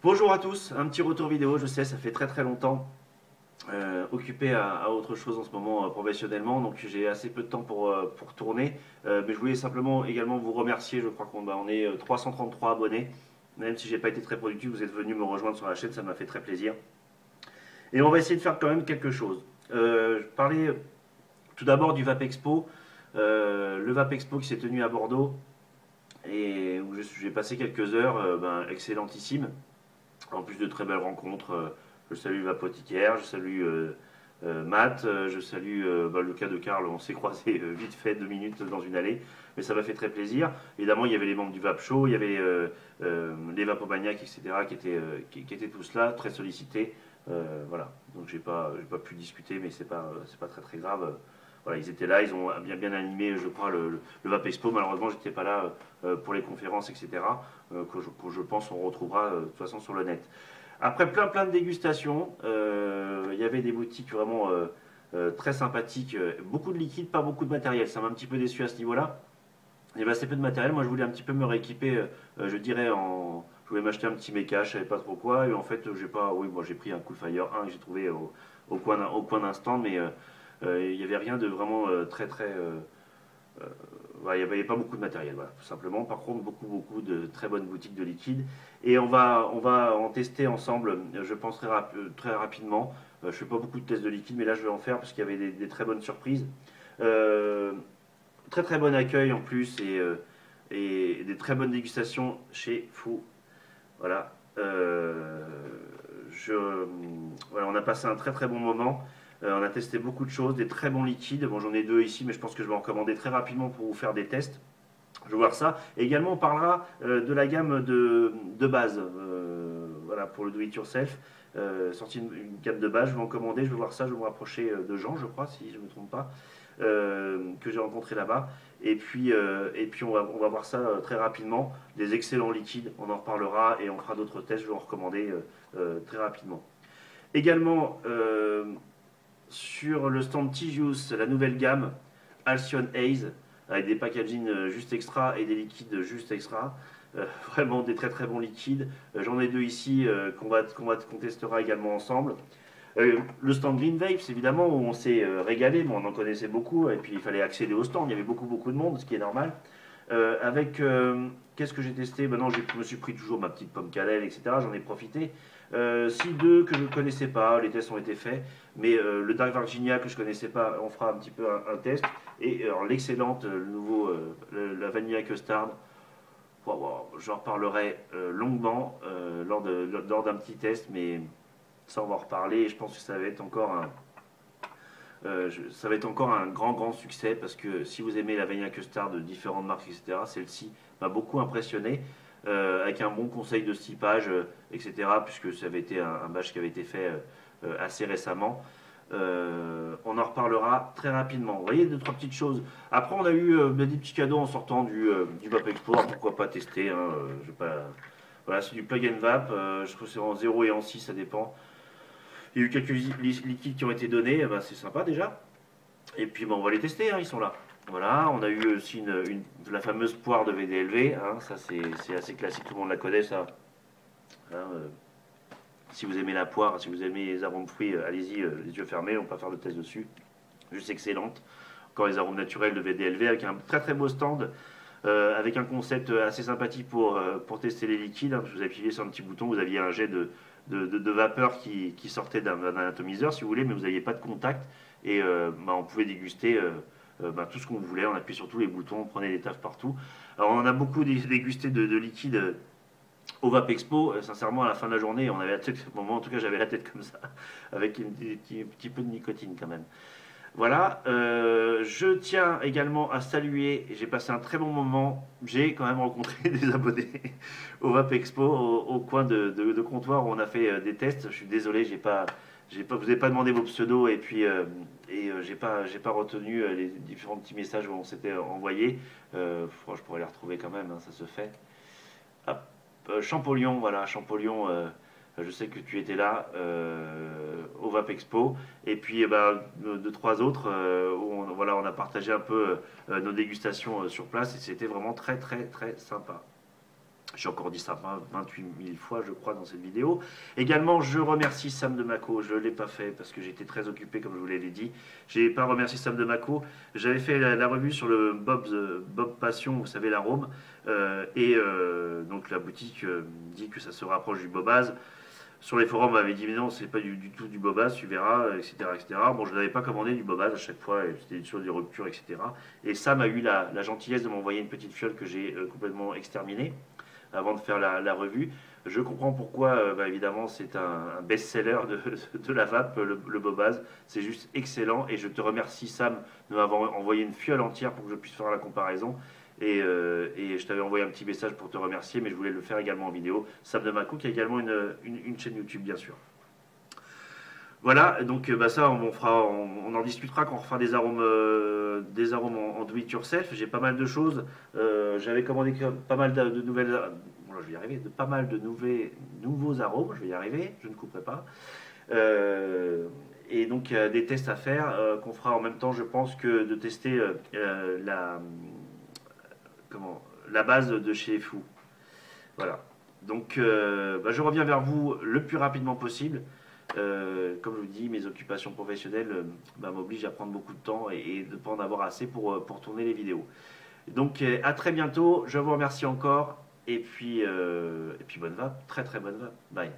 Bonjour à tous, un petit retour vidéo, je sais, ça fait très longtemps, occupé à autre chose en ce moment professionnellement, donc j'ai assez peu de temps pour tourner. Mais je voulais simplement également vous remercier, je crois qu'on est 333 abonnés, même si j'ai pas été très productif, vous êtes venus me rejoindre sur la chaîne, ça m'a fait très plaisir. Et on va essayer de faire quand même quelque chose. Je parlais tout d'abord du VAP Expo, le VAP Expo qui s'est tenu à Bordeaux, et où j'ai passé quelques heures, excellentissime. En plus de très belles rencontres, je salue l'apothicaire, je salue Matt, je salue le cas de Karl, on s'est croisé vite fait 2 minutes dans une allée, mais ça m'a fait très plaisir. Évidemment, il y avait les membres du VAP Show, il y avait les Vapomaniacs, etc., qui étaient tous là, très sollicités. Voilà, donc j'ai pas pu discuter, mais c'est pas très grave. Voilà, ils étaient là, ils ont bien animé, je crois, le VAP Expo. Malheureusement, j'étais pas là pour les conférences, etc., que je pense on retrouvera de toute façon sur le net. Après plein de dégustations, il y avait des boutiques vraiment très sympathiques, beaucoup de liquides, pas beaucoup de matériel. Ça m'a un petit peu déçu à ce niveau-là. Il y avait assez peu de matériel. Moi, je voulais un petit peu me rééquiper, je dirais, je voulais m'acheter un petit méca, je savais pas trop quoi. Et en fait, j'ai pas. Oui, moi, j'ai pris un Coolfire 1 que j'ai trouvé au coin d'un stand, mais il n'y avait rien de vraiment il n'y avait pas beaucoup de matériel, voilà, tout simplement. Par contre, beaucoup de très bonnes boutiques de liquide. Et on va en tester ensemble, je pense très rapidement. Je ne fais pas beaucoup de tests de liquide, mais là, je vais en faire parce qu'il y avait des très bonnes surprises. Euh, Très bon accueil en plus et des très bonnes dégustations chez Fou. Voilà. Je, voilà, on a passé un très bon moment. On a testé beaucoup de choses, des très bons liquides. Bon, j'en ai deux ici, mais je pense que je vais en commander très rapidement pour vous faire des tests. Je vais voir ça. Et également, on parlera de la gamme de base. Voilà, pour le do-it-yourself. Sorti une gamme de base, je vais en commander. Je vais voir ça. Je vais me rapprocher de Jean, je crois, si je ne me trompe pas, que j'ai rencontré là-bas. Et puis on va voir ça très rapidement. Des excellents liquides, on en reparlera et on fera d'autres tests. Je vais en recommander très rapidement. Également, sur le stand Tigius, la nouvelle gamme Alcyon Haze, avec des packaging juste extra et des liquides juste extra. Vraiment des très bons liquides. J'en ai deux ici qu'on testera également ensemble. Le stand Green Vapes, évidemment, où on s'est régalé, mais on en connaissait beaucoup, et puis il fallait accéder au stand, il y avait beaucoup de monde, ce qui est normal. Qu'est-ce que j'ai testé? Maintenant, je me suis pris toujours ma petite pomme cannelle, etc. J'en ai profité. Si deux que je ne connaissais pas, les tests ont été faits, mais le Dark Virginia que je ne connaissais pas, on fera un petit peu un test. Et l'excellente, le nouveau, la Vanilla Custard, j'en reparlerai longuement lors d'un petit test, mais ça on va en reparler. Et je pense que ça va être encore un grand succès parce que si vous aimez la Vanilla Custard de différentes marques, etc., celle-ci m'a beaucoup impressionné. Avec un bon conseil de stipage, etc., puisque ça avait été un batch qui avait été fait assez récemment. On en reparlera très rapidement. Vous voyez, deux, trois petites choses. Après, on a eu des petits cadeaux en sortant du Vape Expo. Pourquoi pas tester, hein, voilà, c'est du plug and vape. Je crois que c'est en 0 et en 6, ça dépend. Il y a eu quelques liquides qui ont été donnés. C'est sympa déjà. Et puis, on va les tester, hein, ils sont là. Voilà, on a eu aussi la fameuse poire de VDLV. Hein, ça, c'est assez classique, tout le monde la connaît, ça. Hein, si vous aimez la poire, si vous aimez les arômes de fruits, allez-y, les yeux fermés, on peut faire le test dessus. Juste excellente. Encore les arômes naturels de VDLV avec un très beau stand, avec un concept assez sympathique pour tester les liquides. Hein, vous appuyez sur un petit bouton, vous aviez un jet de vapeur qui sortait d'un atomiseur, si vous voulez, mais vous n'aviez pas de contact. Et on pouvait déguster tout ce qu'on voulait. On appuyait sur tous les boutons, on prenait des taffes partout. Alors on en a beaucoup dégusté de liquides au Vape Expo, sincèrement, à la fin de la journée, on avait la tête, moi en tout cas, j'avais la tête comme ça, avec un petit peu de nicotine quand même. Voilà, je tiens également à saluer, j'ai passé un très bon moment, j'ai quand même rencontré des abonnés au Vape Expo, au coin de comptoir où on a fait des tests. Je suis désolé, vous n'avez pas demandé vos pseudos et puis j'ai pas retenu les différents petits messages où on s'était envoyé. Je pourrais les retrouver quand même, hein, ça se fait. Hop. Champollion, voilà, Champollion, je sais que tu étais là au VAP Expo. Et puis deux, trois autres où on a partagé un peu nos dégustations sur place et c'était vraiment très sympa. J'ai encore dit ça 28 000 fois, je crois, dans cette vidéo. Également, je remercie Sam de Mako. Je ne l'ai pas fait parce que j'étais très occupé, comme je vous l'ai dit. Je n'ai pas remercié Sam de Mako. J'avais fait la revue sur le Bob Passion, vous savez, l'arôme. Donc la boutique dit que ça se rapproche du Bobaz. Sur les forums, on m'avait dit, mais non, c'est pas du tout du Bobaz, tu verras, etc., etc. Bon, je n'avais pas commandé du Bobaz à chaque fois, c'était sur des ruptures, etc. Et Sam a eu la gentillesse de m'envoyer une petite fiole que j'ai complètement exterminée avant de faire la revue. Je comprends pourquoi, évidemment, c'est un best-seller de la vape, le Bobaz. C'est juste excellent et je te remercie, Sam, de m'avoir envoyé une fiole entière pour que je puisse faire la comparaison. Et je t'avais envoyé un petit message pour te remercier, mais je voulais le faire également en vidéo. Sam de Mako qui a également une chaîne YouTube, bien sûr. Voilà, donc ça, on en discutera quand on refera des arômes en do it yourself. J'ai pas mal de choses. J'avais commandé pas mal de nouvelles. Bon, là, je vais y arriver. De pas mal de nouveaux arômes. Je vais y arriver. Je ne couperai pas. Et donc, il y a des tests à faire qu'on fera en même temps, je pense, que de tester la base de chez Fou. Voilà. Donc, je reviens vers vous le plus rapidement possible. Comme je vous dis, mes occupations professionnelles m'obligent à prendre beaucoup de temps et de ne pas en avoir assez pour tourner les vidéos. Donc à très bientôt, je vous remercie encore et puis bonne vape, très très bonne vape, bye.